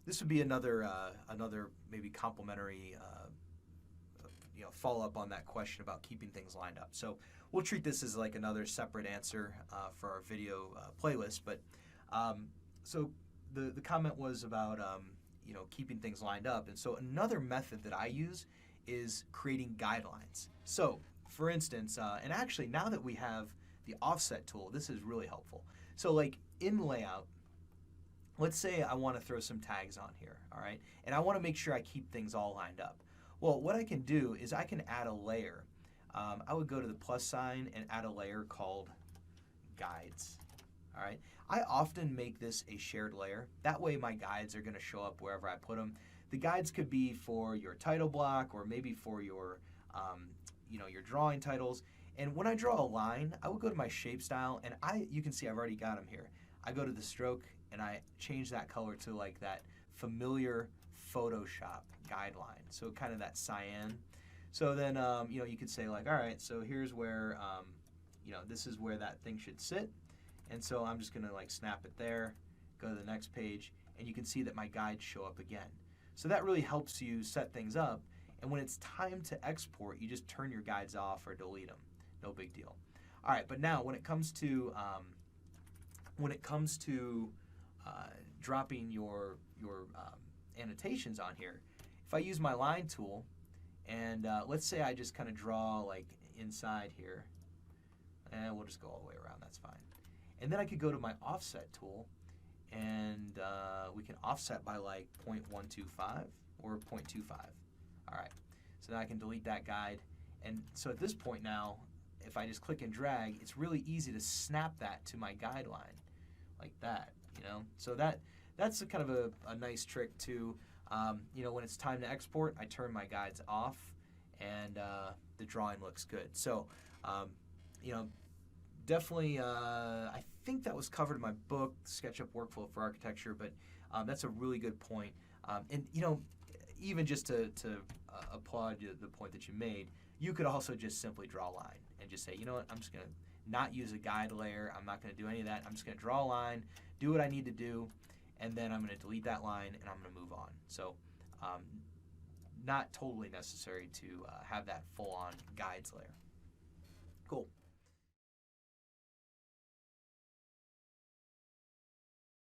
this would be another another maybe complementary follow up on that question about keeping things lined up. So we'll treat this as like another separate answer for our video playlist. But so the comment was about keeping things lined up, and so another method that I use is creating guidelines. So for instance, and actually now that we have the offset tool, this is really helpful. So like in LayOut, let's say I want to throw some tags on here, all right? And I want to make sure I keep things all lined up. Well, what I can do is I can add a layer. I would go to the plus sign and add a layer called guides, all right? I often make this a shared layer. That way my guides are going to show up wherever I put them. The guides could be for your title block or maybe for your, your drawing titles. And when I draw a line, I will go to my shape style, and you can see I've already got them here. I go to the stroke and I change that color to like that familiar Photoshop guideline. So kind of that cyan. So then, you could say like, all right, so here's where, this is where that thing should sit. And so I'm just gonna like snap it there, go to the next page, and you can see that my guides show up again. So that really helps you set things up. And when it's time to export, you just turn your guides off or delete them. No big deal. All right, but now when it comes to dropping your annotations on here, if I use my line tool, and let's say I just kind of draw like inside here, and we'll just go all the way around, that's fine. And then I could go to my offset tool, and we can offset by like 0.125 or 0.25. All right, so now I can delete that guide. And so at this point now, if I just click and drag, it's really easy to snap that to my guideline like that, So that's a kind of a nice trick too. When it's time to export, I turn my guides off, and the drawing looks good. So, definitely, I think that was covered in my book, SketchUp Workflow for Architecture, but that's a really good point. And, even just to applaud the point that you made, you could also just simply draw a line and just say, you know what, I'm just going to not use a guide layer. I'm not going to do any of that. I'm just going to draw a line, do what I need to do, and then I'm going to delete that line and I'm going to move on. So not totally necessary to have that full-on guides layer. Cool.